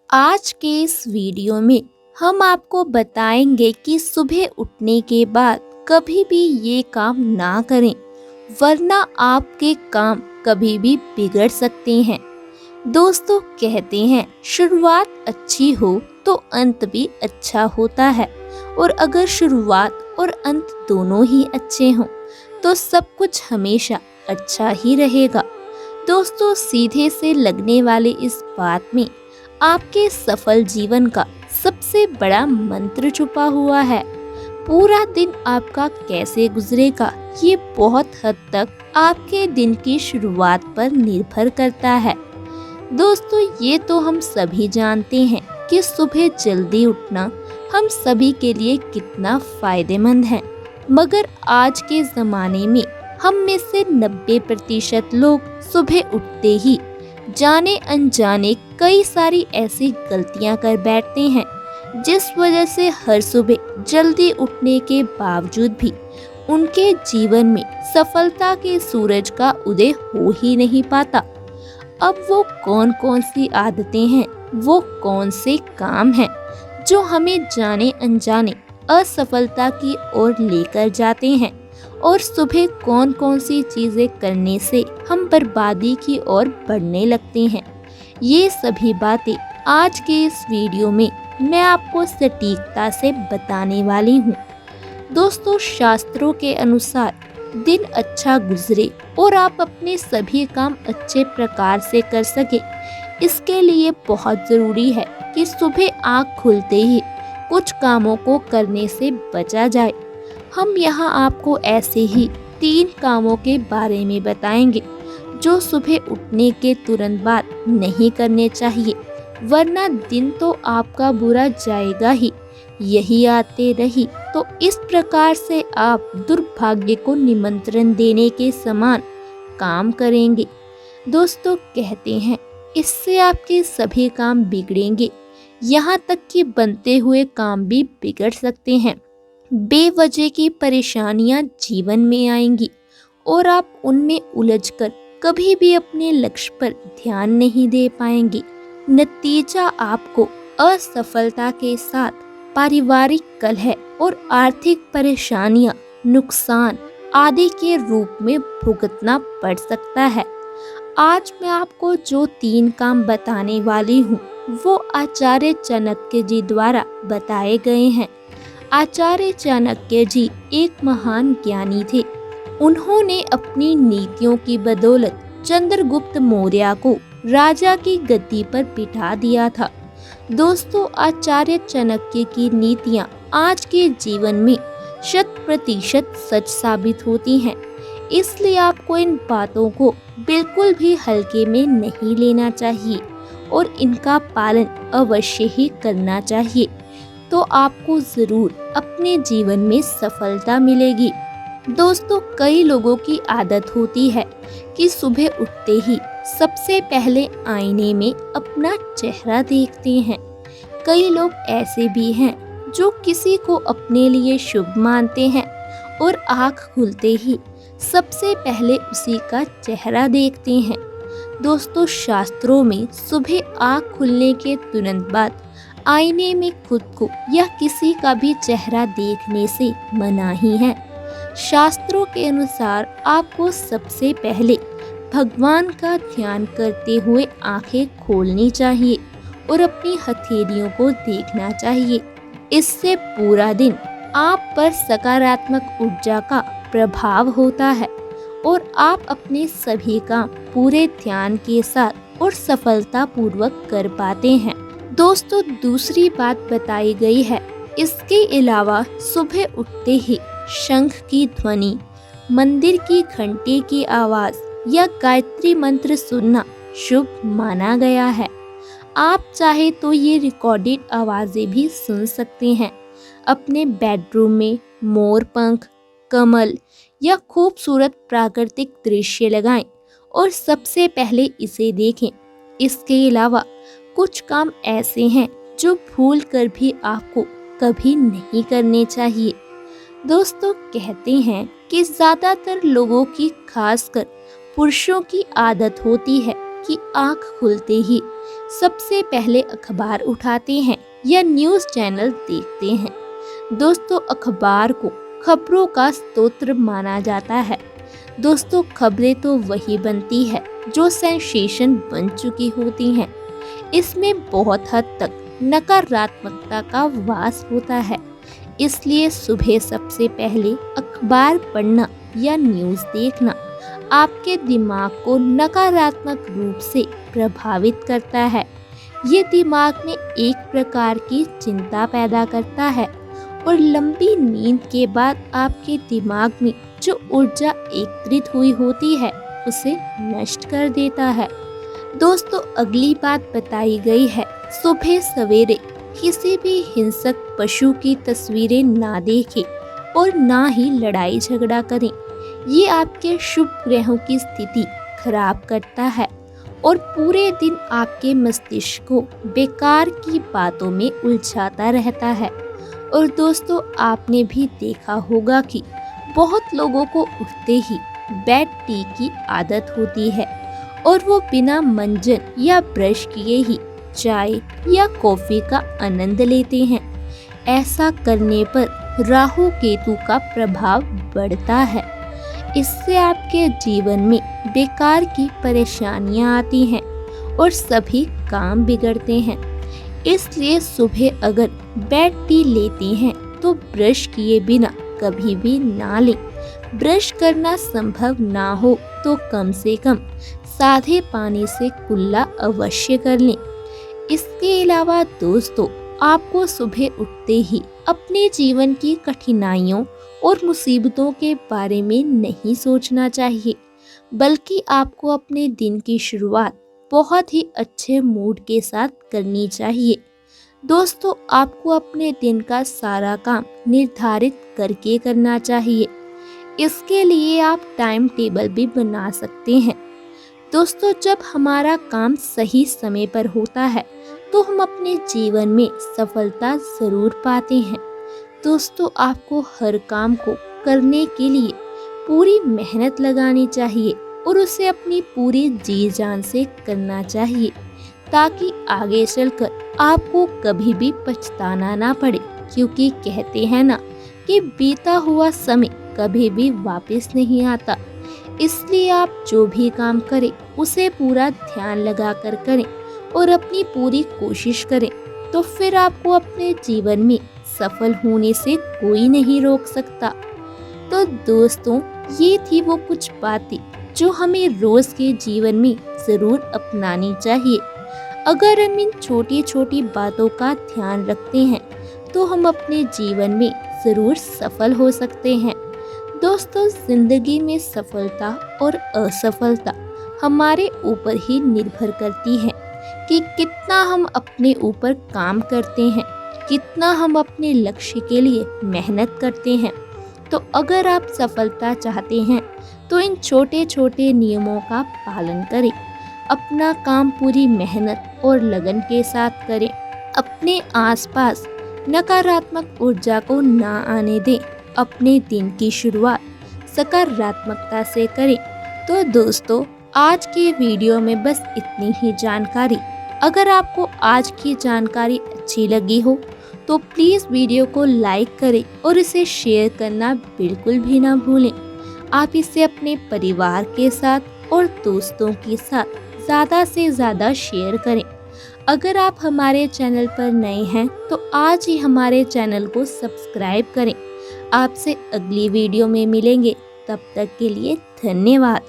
आज के इस वीडियो में हम आपको बताएंगे कि सुबह उठने के बाद कभी भी ये काम ना करें, वरना आपके काम कभी भी बिगड़ सकते हैं। दोस्तों, कहते हैं शुरुआत अच्छी हो तो अंत भी अच्छा होता है, और अगर शुरुआत और अंत दोनों ही अच्छे हों तो सब कुछ हमेशा अच्छा ही रहेगा। दोस्तों, सीधे से लगने वाले इस बात में आपके सफल जीवन का सबसे बड़ा मंत्र छुपा हुआ है। पूरा दिन आपका कैसे गुजरेगा, ये बहुत हद तक आपके दिन की शुरुआत पर निर्भर करता है। दोस्तों, ये तो हम सभी जानते हैं कि सुबह जल्दी उठना हम सभी के लिए कितना फायदेमंद है, मगर आज के ज़माने में हम में से 90% लोग सुबह उठते ही जाने अनजाने कई सारी ऐसी गलतियां कर बैठते हैं, जिस वजह से हर सुबह जल्दी उठने के बावजूद भी उनके जीवन में सफलता के सूरज का उदय हो ही नहीं पाता। अब वो कौन कौन सी आदतें हैं, वो कौन से काम हैं जो हमें जाने अनजाने असफलता की ओर लेकर जाते हैं, और सुबह कौन कौन सी चीजें करने से हम बर्बादी की ओर बढ़ने लगते हैं, ये सभी बातें आज के इस वीडियो में मैं आपको सटीकता से बताने वाली हूँ। दोस्तों, शास्त्रों के अनुसार दिन अच्छा गुजरे और आप अपने सभी काम अच्छे प्रकार से कर सके, इसके लिए बहुत ज़रूरी है कि सुबह आँख खुलते ही कुछ कामों को करने से बचा जाए। हम यहाँ आपको ऐसे ही 3 कामों के बारे में बताएंगे जो सुबह उठने के तुरंत बाद नहीं करने चाहिए, वरना दिन तो आपका बुरा जाएगा ही। यही आते रही तो इस प्रकार से आप दुर्भाग्य को निमंत्रण देने के समान काम करेंगे। दोस्तों, कहते हैं इससे आपके सभी काम बिगड़ेंगे, यहाँ तक कि बनते हुए काम भी बिगड़ सकते हैं। बेवजह की परेशानियां जीवन में आएंगी और आप उनमें उलझकर कभी भी अपने लक्ष्य पर ध्यान नहीं दे पाएंगे। नतीजा आपको असफलता के साथ पारिवारिक कलह और आर्थिक परेशानियां, नुकसान आदि के रूप में भुगतना पड़ सकता है। आज मैं आपको जो 3 काम बताने वाली हूँ वो आचार्य चाणक्य जी द्वारा बताए गए हैं। आचार्य चाणक्य जी एक महान ज्ञानी थे। उन्होंने अपनी नीतियों की बदौलत चंद्रगुप्त मौर्य को राजा की गद्दी पर बिठा दिया था। दोस्तों, आचार्य चाणक्य की नीतियां आज के जीवन में 100% सच साबित होती हैं, इसलिए आपको इन बातों को बिल्कुल भी हल्के में नहीं लेना चाहिए और इनका पालन अवश्य ही करना चाहिए, तो आपको जरूर अपने जीवन में सफलता मिलेगी। दोस्तों, कई लोगों की आदत होती है कि सुबह उठते ही सबसे पहले आईने में अपना चेहरा देखते हैं। कई लोग ऐसे भी हैं जो किसी को अपने लिए शुभ मानते हैं और आँख खुलते ही सबसे पहले उसी का चेहरा देखते हैं। दोस्तों, शास्त्रों में सुबह आँख खुलने के तुरंत बाद आईने में खुद को या किसी का भी चेहरा देखने से मना ही है। शास्त्रों के अनुसार आपको सबसे पहले भगवान का ध्यान करते हुए आंखें खोलनी चाहिए और अपनी हथेलियों को देखना चाहिए। इससे पूरा दिन आप पर सकारात्मक ऊर्जा का प्रभाव होता है और आप अपने सभी काम पूरे ध्यान के साथ और सफलतापूर्वक कर पाते हैं। दोस्तों, दूसरी बात बताई गई है, इसके अलावा सुबह उठते ही शंख की ध्वनि, मंदिर की घंटी की आवाज या गायत्री मंत्र सुनना शुभ माना गया है। आप चाहे तो ये रिकॉर्डेड आवाजें भी सुन सकते हैं। अपने बेडरूम में मोर पंख, कमल या खूबसूरत प्राकृतिक दृश्य लगाएं और सबसे पहले इसे देखें। इसके अलावा कुछ काम ऐसे हैं जो भूल कर भी आपको कभी नहीं करने चाहिए। दोस्तों, कहते हैं कि ज्यादातर लोगों की, खासकर पुरुषों की आदत होती है कि आंख खुलते ही सबसे पहले अखबार उठाते हैं या न्यूज़ चैनल देखते हैं। दोस्तों, अखबार को खबरों का स्रोत माना जाता है। दोस्तों, खबरें तो वही बनती है जो सेंसेशन बन चुकी होती हैं। इसमें बहुत हद तक नकारात्मकता का वास होता है। इसलिए सुबह सबसे पहले अखबार पढ़ना या न्यूज़ देखना आपके दिमाग को नकारात्मक रूप से प्रभावित करता है। ये दिमाग में एक प्रकार की चिंता पैदा करता है और लंबी नींद के बाद आपके दिमाग में जो ऊर्जा एकत्रित हुई होती है उसे नष्ट कर देता है। दोस्तों, अगली बात बताई गई है, सुबह सवेरे किसी भी हिंसक पशु की तस्वीरें ना देखें और ना ही लड़ाई झगड़ा करें। ये आपके शुभ ग्रहों की स्थिति खराब करता है और पूरे दिन आपके मस्तिष्क को बेकार की बातों में उलझाता रहता है। और दोस्तों, आपने भी देखा होगा कि बहुत लोगों को उठते ही बेड टी की आदत होती है और वो बिना मंजन या ब्रश किए ही चाय या कॉफी का आनंद लेते हैं। ऐसा करने पर राहु केतु का प्रभाव बढ़ता है। इससे आपके जीवन में बेकार की परेशानियां आती हैं और सभी काम बिगड़ते हैं। इसलिए सुबह अगर बेड टी लेते हैं तो ब्रश किए बिना कभी भी ना लें। ब्रश करना संभव ना हो तो कम से कम सादे पानी से कुल्ला अवश्य कर लें। इसके अलावा दोस्तों, आपको सुबह उठते ही अपने जीवन की कठिनाइयों और मुसीबतों के बारे में नहीं सोचना चाहिए, बल्कि आपको अपने दिन की शुरुआत बहुत ही अच्छे मूड के साथ करनी चाहिए। दोस्तों, आपको अपने दिन का सारा काम निर्धारित करके करना चाहिए। इसके लिए आप टाइम टेबल भी बना सकते हैं। दोस्तों, जब हमारा काम सही समय पर होता है तो हम अपने जीवन में सफलता जरूर पाते हैं। दोस्तों, आपको हर काम को करने के लिए पूरी मेहनत लगानी चाहिए और उसे अपनी पूरी जी जान से करना चाहिए, ताकि आगे चलकर आपको कभी भी पछताना ना पड़े। क्योंकि कहते हैं ना कि बीता हुआ समय कभी भी वापस नहीं आता। इसलिए आप जो भी काम करें उसे पूरा ध्यान लगाकर करें और अपनी पूरी कोशिश करें, तो फिर आपको अपने जीवन में सफल होने से कोई नहीं रोक सकता। तो दोस्तों, ये थी वो कुछ बातें जो हमें रोज के जीवन में जरूर अपनानी चाहिए। अगर हम इन छोटी छोटी बातों का ध्यान रखते हैं तो हम अपने जीवन में जरूर सफल हो सकते हैं। दोस्तों, जिंदगी में सफलता और असफलता हमारे ऊपर ही निर्भर करती है कि कितना हम अपने ऊपर काम करते हैं, कितना हम अपने लक्ष्य के लिए मेहनत करते हैं। तो अगर आप सफलता चाहते हैं तो इन छोटे छोटे नियमों का पालन करें। अपना काम पूरी मेहनत और लगन के साथ करें। अपने आसपास नकारात्मक ऊर्जा को ना आने दें। अपने दिन की शुरुआत सकारात्मकता से करें। तो दोस्तों, आज के वीडियो में बस इतनी ही जानकारी। अगर आपको आज की जानकारी अच्छी लगी हो तो प्लीज़ वीडियो को लाइक करें और इसे शेयर करना बिल्कुल भी ना भूलें। आप इसे अपने परिवार के साथ और दोस्तों के साथ ज़्यादा से ज़्यादा शेयर करें। अगर आप हमारे चैनल पर नए हैं तो आज ही हमारे चैनल को सब्सक्राइब करें। आपसे अगली वीडियो में मिलेंगे, तब तक के लिए धन्यवाद।